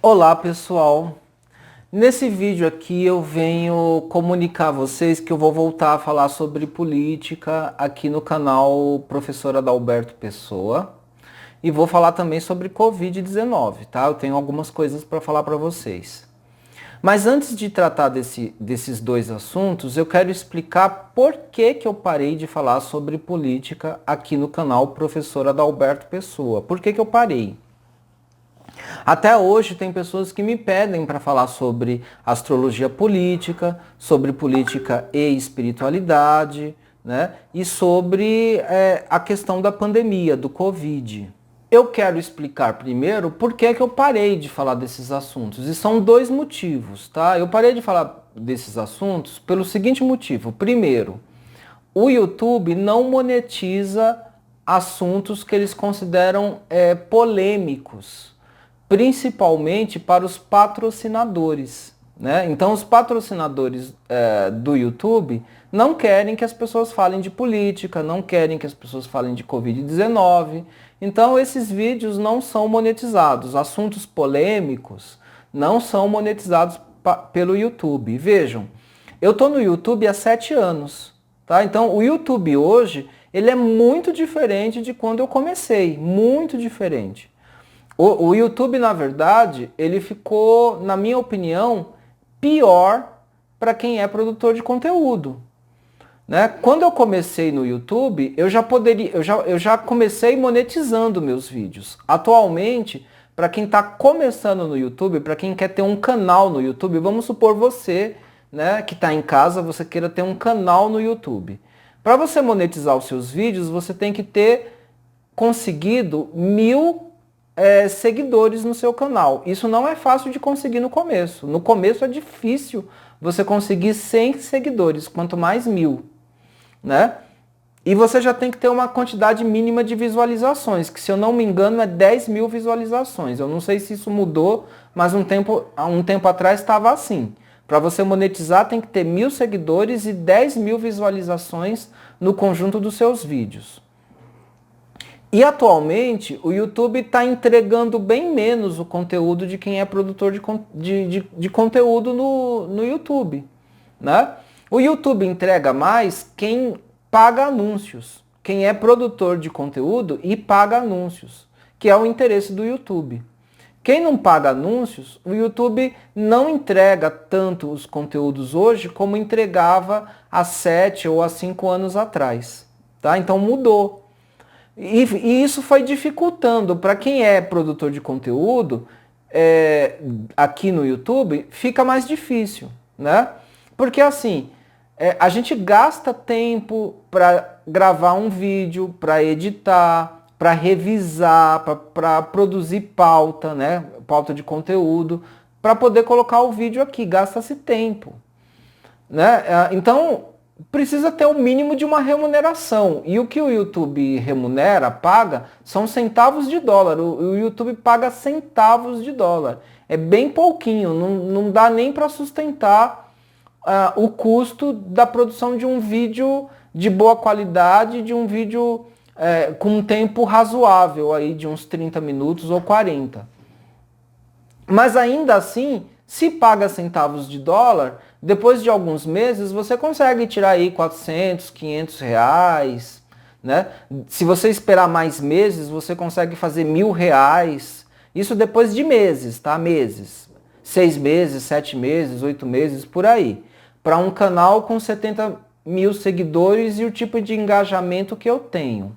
Olá pessoal, nesse vídeo aqui eu venho comunicar a vocês que eu vou voltar a falar sobre política aqui no canal Professor Adalberto Pessoa e vou falar também sobre Covid-19, tá? Eu tenho algumas coisas para falar para vocês. Mas antes de tratar desses dois assuntos, eu quero explicar por que eu parei de falar sobre política aqui no canal Professor Adalberto Pessoa. Por que eu parei? Até hoje tem pessoas que me pedem para falar sobre astrologia política, sobre política e espiritualidade, né? E sobre a questão da pandemia, do Covid. Eu quero explicar primeiro por que eu parei de falar desses assuntos. E são dois motivos, tá? Eu parei de falar desses assuntos pelo seguinte motivo. Primeiro, o YouTube não monetiza assuntos que eles consideram polêmicos, principalmente para os patrocinadores, né? Então os patrocinadores do YouTube não querem que as pessoas falem de política, não querem que as pessoas falem de Covid-19. Então esses vídeos não são monetizados. Assuntos polêmicos não são monetizados pelo YouTube. Vejam, eu estou no YouTube há 7 anos, tá? Então o YouTube hoje ele é muito diferente de quando eu comecei, muito diferente. O YouTube, na verdade, ele ficou, na minha opinião, pior para quem é produtor de conteúdo, né? Quando eu comecei no YouTube, eu já comecei monetizando meus vídeos. Atualmente, para quem está começando no YouTube, para quem quer ter um canal no YouTube, vamos supor você, né, que está em casa, você queira ter um canal no YouTube. Para você monetizar os seus vídeos, você tem que ter conseguido 1000 seguidores no seu canal. Isso não é fácil de conseguir no começo. No começo é difícil você conseguir 100 seguidores, quanto mais 1000, né? E você já tem que ter uma quantidade mínima de visualizações, que se eu não me engano é 10.000 visualizações. Eu não sei se isso mudou, mas há um tempo atrás estava assim. Para você monetizar tem que ter 1000 seguidores e 10.000 visualizações no conjunto dos seus vídeos. E atualmente o YouTube está entregando bem menos o conteúdo de quem é produtor de conteúdo no YouTube, né? O YouTube entrega mais quem paga anúncios, quem é produtor de conteúdo e paga anúncios, que é o interesse do YouTube. Quem não paga anúncios, o YouTube não entrega tanto os conteúdos hoje como entregava há 7 ou há 5 anos atrás, tá? Então mudou. E isso foi dificultando para quem é produtor de conteúdo aqui no YouTube, fica mais difícil, né? Porque assim, a gente gasta tempo para gravar um vídeo, para editar, para revisar, para produzir pauta, né? Pauta de conteúdo, para poder colocar o vídeo aqui, gasta-se tempo, né? Então precisa ter o mínimo de uma remuneração. E o que o YouTube remunera, paga, são centavos de dólar. O YouTube paga centavos de dólar. É bem pouquinho, não dá nem para sustentar o custo da produção de um vídeo de boa qualidade, de um vídeo com um tempo razoável, aí, de uns 30 minutos ou 40. Mas ainda assim, se paga centavos de dólar, depois de alguns meses você consegue tirar aí 400, 500 reais, né? Se você esperar mais meses, você consegue fazer R$ 1.000. Isso depois de meses, tá? Meses. 6 meses, 7 meses, 8 meses, por aí. Para um canal com 70.000 seguidores e o tipo de engajamento que eu tenho.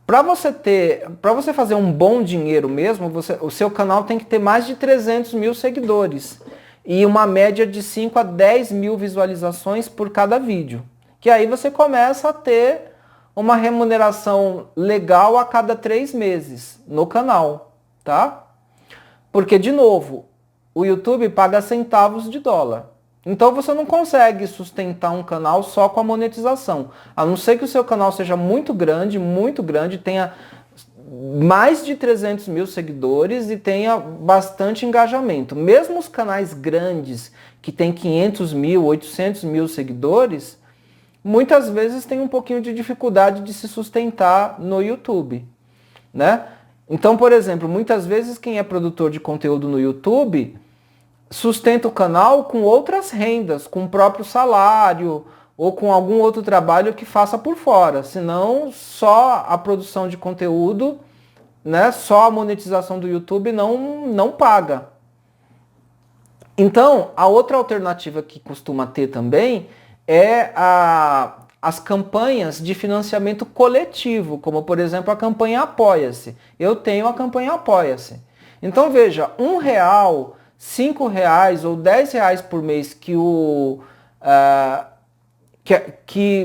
Para você fazer um bom dinheiro mesmo, o seu canal tem que ter mais de 300.000 seguidores e uma média de 5 a 10.000 visualizações por cada vídeo. Que aí você começa a ter uma remuneração legal a cada 3 meses no canal, tá? Porque, de novo, o YouTube paga centavos de dólar. Então você não consegue sustentar um canal só com a monetização. A não ser que o seu canal seja muito grande, tenha mais de 300.000 seguidores e tenha bastante engajamento. Mesmo os canais grandes, que tem 500.000, 800.000 seguidores, muitas vezes tem um pouquinho de dificuldade de se sustentar no YouTube, né? Então, por exemplo, muitas vezes quem é produtor de conteúdo no YouTube sustenta o canal com outras rendas, com o próprio salário ou com algum outro trabalho que faça por fora. Senão, só a produção de conteúdo, né, só a monetização do YouTube não paga. Então, a outra alternativa que costuma ter também é as campanhas de financiamento coletivo, como por exemplo a campanha Apoia-se. Eu tenho a campanha Apoia-se. Então veja, R$1, R$5 ou R$10 por mês que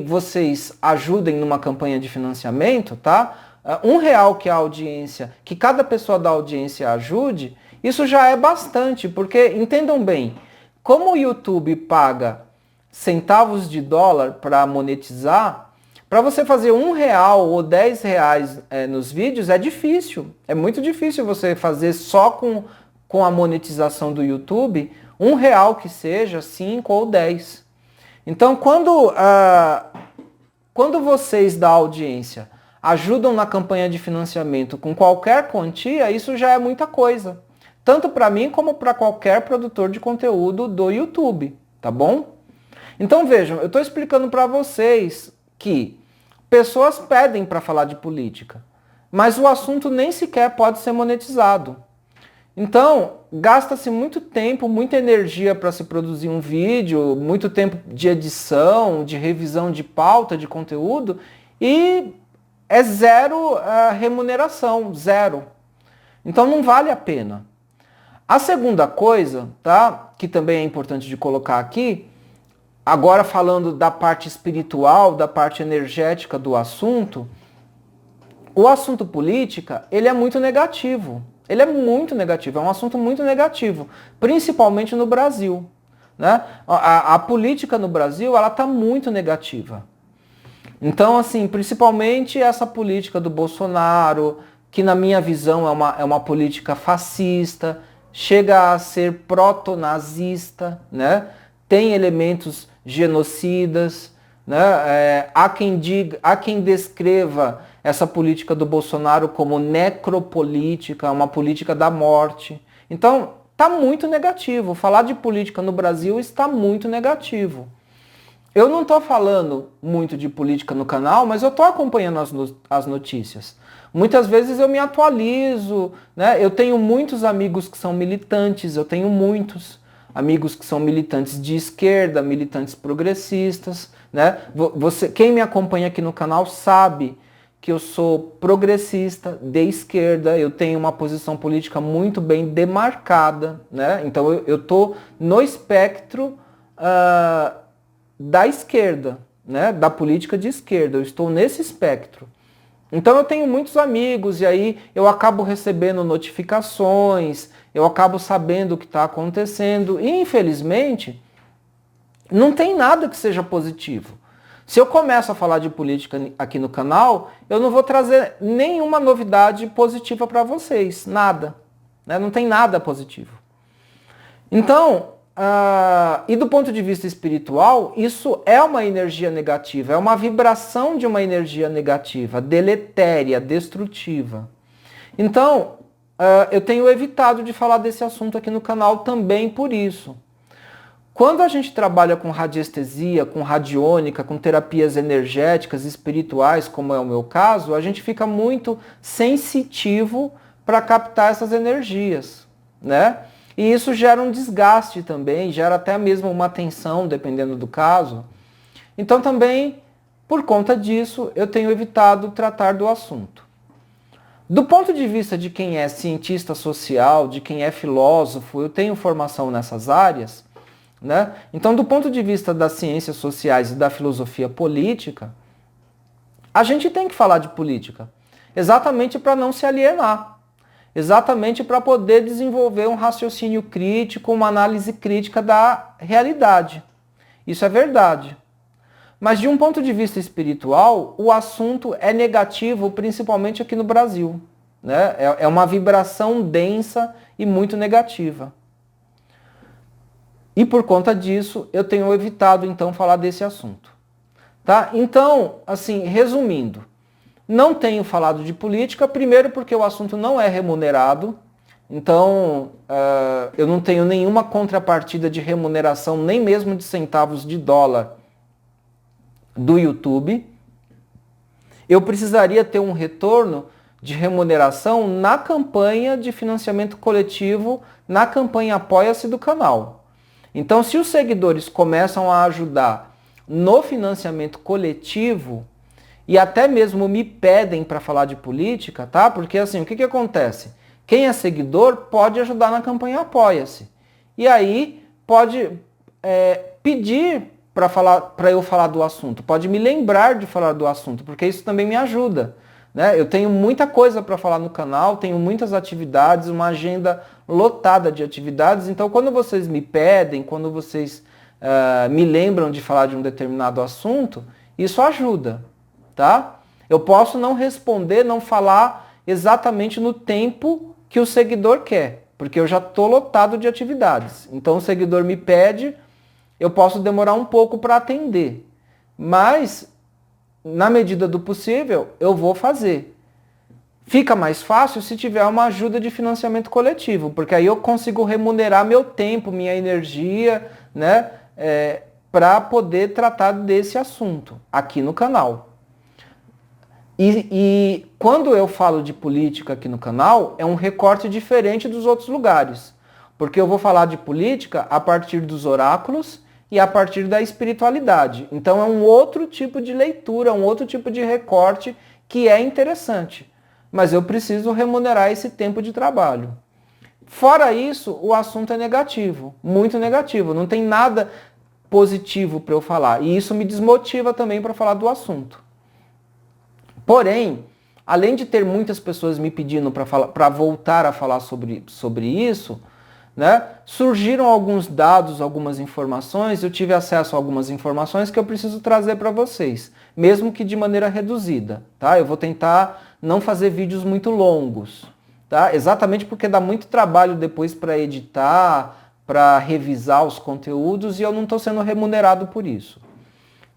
vocês ajudem numa campanha de financiamento, tá? R$1 que a audiência, que cada pessoa da audiência ajude, isso já é bastante, porque entendam bem, como o YouTube paga centavos de dólar para monetizar, para você fazer R$1 ou R$10 nos vídeos é difícil. É muito difícil você fazer só com a monetização do YouTube, R$1 que seja, 5 ou 10. Então, quando vocês da audiência ajudam na campanha de financiamento com qualquer quantia, isso já é muita coisa. Tanto para mim como para qualquer produtor de conteúdo do YouTube, tá bom? Então vejam, eu estou explicando para vocês que pessoas pedem para falar de política, mas o assunto nem sequer pode ser monetizado. Então, gasta-se muito tempo, muita energia para se produzir um vídeo, muito tempo de edição, de revisão de pauta, de conteúdo, e é zero remuneração, zero. Então não vale a pena. A segunda coisa, tá, que também é importante de colocar aqui, agora falando da parte espiritual, da parte energética do assunto, o assunto política, ele é muito negativo. Ele é muito negativo, é um assunto muito negativo, principalmente no Brasil, né? A política no Brasil, ela está muito negativa. Então, assim, principalmente essa política do Bolsonaro, que na minha visão é uma política fascista, chega a ser proto-nazista, né? Tem elementos genocidas, né? Há quem descreva essa política do Bolsonaro como necropolítica, uma política da morte. Então, está muito negativo. Falar de política no Brasil está muito negativo. Eu não estou falando muito de política no canal, mas eu estou acompanhando as notícias. Muitas vezes eu me atualizo, né? Eu tenho muitos amigos que são militantes, eu tenho muitos amigos que são militantes de esquerda, militantes progressistas, né? Quem me acompanha aqui no canal sabe que eu sou progressista, de esquerda, eu tenho uma posição política muito bem demarcada, né? Então eu estou no espectro da esquerda, né? Da política de esquerda, eu estou nesse espectro. Então eu tenho muitos amigos e aí eu acabo recebendo notificações, eu acabo sabendo o que está acontecendo e infelizmente não tem nada que seja positivo. Se eu começo a falar de política aqui no canal, eu não vou trazer nenhuma novidade positiva para vocês, nada, né? Não tem nada positivo. Então, e do ponto de vista espiritual, isso é uma energia negativa, é uma vibração de uma energia negativa, deletéria, destrutiva. Então, eu tenho evitado de falar desse assunto aqui no canal também por isso. Quando a gente trabalha com radiestesia, com radiônica, com terapias energéticas, espirituais, como é o meu caso, a gente fica muito sensitivo para captar essas energias, né? E isso gera um desgaste também, gera até mesmo uma tensão, dependendo do caso. Então também, por conta disso, eu tenho evitado tratar do assunto. Do ponto de vista de quem é cientista social, de quem é filósofo, eu tenho formação nessas áreas, né? Então, do ponto de vista das ciências sociais e da filosofia política, a gente tem que falar de política, exatamente para não se alienar, exatamente para poder desenvolver um raciocínio crítico, uma análise crítica da realidade. Isso é verdade. Mas de um ponto de vista espiritual, o assunto é negativo, principalmente aqui no Brasil, né? É uma vibração densa e muito negativa. E por conta disso, eu tenho evitado, então, falar desse assunto. Tá? Então, assim, resumindo, Não tenho falado de política, primeiro porque o assunto não é remunerado, então eu não tenho nenhuma contrapartida de remuneração, nem mesmo de centavos de dólar do YouTube. Eu precisaria ter um retorno de remuneração na campanha de financiamento coletivo, na campanha Apoia-se do canal. Então, se os seguidores começam a ajudar no financiamento coletivo e até mesmo me pedem para falar de política, tá? Porque assim, o que acontece? Quem é seguidor pode ajudar na campanha Apoia-se. E aí pode pedir para eu falar do assunto, pode me lembrar de falar do assunto, porque isso também me ajuda. Né? Eu tenho muita coisa para falar no canal, tenho muitas atividades, uma agenda lotada de atividades, então quando vocês me pedem, quando vocês me lembram de falar de um determinado assunto, isso ajuda. Tá? Eu posso não responder, não falar exatamente no tempo que o seguidor quer, porque eu já estou lotado de atividades. Então o seguidor me pede, eu posso demorar um pouco para atender, mas na medida do possível eu vou fazer. Fica mais fácil se tiver uma ajuda de financiamento coletivo, porque aí eu consigo remunerar meu tempo, minha energia, né, para poder tratar desse assunto aqui no canal. E quando eu falo de política aqui no canal, é um recorte diferente dos outros lugares. Porque eu vou falar de política a partir dos oráculos e a partir da espiritualidade. Então é um outro tipo de leitura, um outro tipo de recorte que é interessante. Mas eu preciso remunerar esse tempo de trabalho. Fora isso, o assunto é negativo, muito negativo. Não tem nada positivo para eu falar. E isso me desmotiva também para falar do assunto. Porém, além de ter muitas pessoas me pedindo para voltar a falar sobre isso, né, surgiram alguns dados, algumas informações, eu tive acesso a algumas informações que eu preciso trazer para vocês, mesmo que de maneira reduzida. Tá? Eu vou tentar não fazer vídeos muito longos, tá? Exatamente porque dá muito trabalho depois para editar, para revisar os conteúdos e eu não estou sendo remunerado por isso.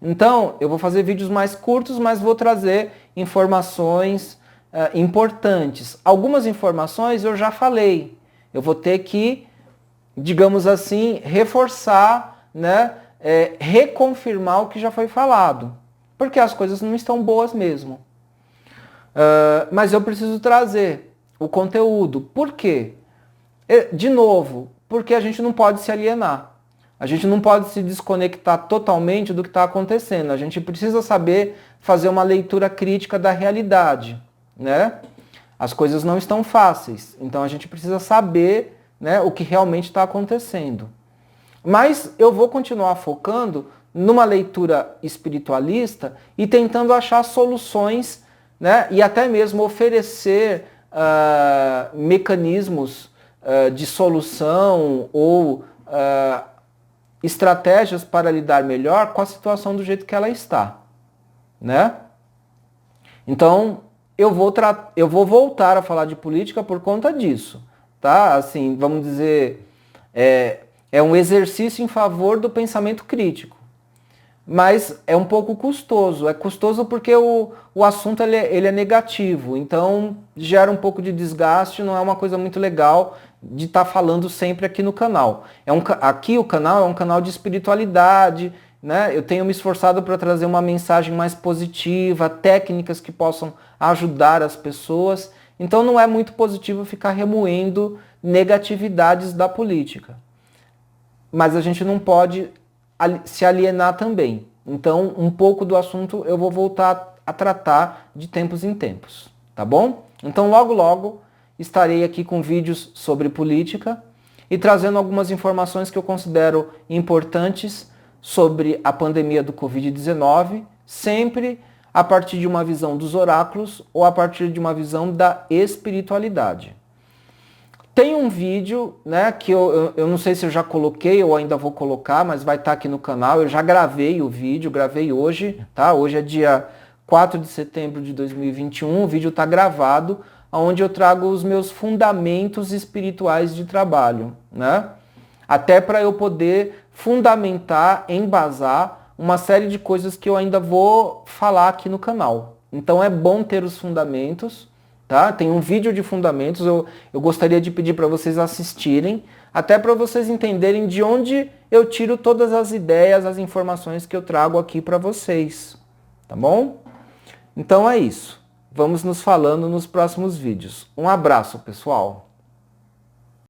Então, eu vou fazer vídeos mais curtos, mas vou trazer informações importantes. Algumas informações eu já falei. Eu vou ter que, digamos assim, reforçar, né, reconfirmar o que já foi falado. Porque as coisas não estão boas mesmo. Mas eu preciso trazer o conteúdo. Por quê? De novo, porque a gente não pode se alienar. A gente não pode se desconectar totalmente do que está acontecendo. A gente precisa saber fazer uma leitura crítica da realidade, né? As coisas não estão fáceis, então a gente precisa saber, né, o que realmente está acontecendo. Mas eu vou continuar focando numa leitura espiritualista e tentando achar soluções, né, e até mesmo oferecer mecanismos de solução ou estratégias para lidar melhor com a situação do jeito que ela está, né? Então, eu vou voltar a falar de política por conta disso, tá? Assim, vamos dizer, é um exercício em favor do pensamento crítico, mas é um pouco custoso. É custoso porque o assunto ele é negativo, então gera um pouco de desgaste, não é uma coisa muito legal de estar falando sempre aqui no canal. Aqui o canal é um canal de espiritualidade, né? Eu tenho me esforçado para trazer uma mensagem mais positiva, técnicas que possam ajudar as pessoas. Então não é muito positivo ficar remoendo negatividades da política. Mas a gente não pode se alienar também. Então um pouco do assunto eu vou voltar a tratar de tempos em tempos, tá bom? Então logo logo estarei aqui com vídeos sobre política e trazendo algumas informações que eu considero importantes sobre a pandemia do Covid-19, sempre a partir de uma visão dos oráculos ou a partir de uma visão da espiritualidade. Tem um vídeo, né, que eu não sei se eu já coloquei ou ainda vou colocar, mas vai estar aqui no canal. Eu já gravei o vídeo, gravei hoje, tá? Hoje é dia 4 de setembro de 2021, o vídeo está gravado, onde eu trago os meus fundamentos espirituais de trabalho, né? Até para eu poder fundamentar, embasar uma série de coisas que eu ainda vou falar aqui no canal, Então é bom ter os fundamentos, tá? Tem um vídeo de fundamentos, eu gostaria de pedir para vocês assistirem, até para vocês entenderem de onde eu tiro todas as ideias, as informações que eu trago aqui para vocês, tá bom? Então é isso. Vamos nos falando nos próximos vídeos. Um abraço, pessoal!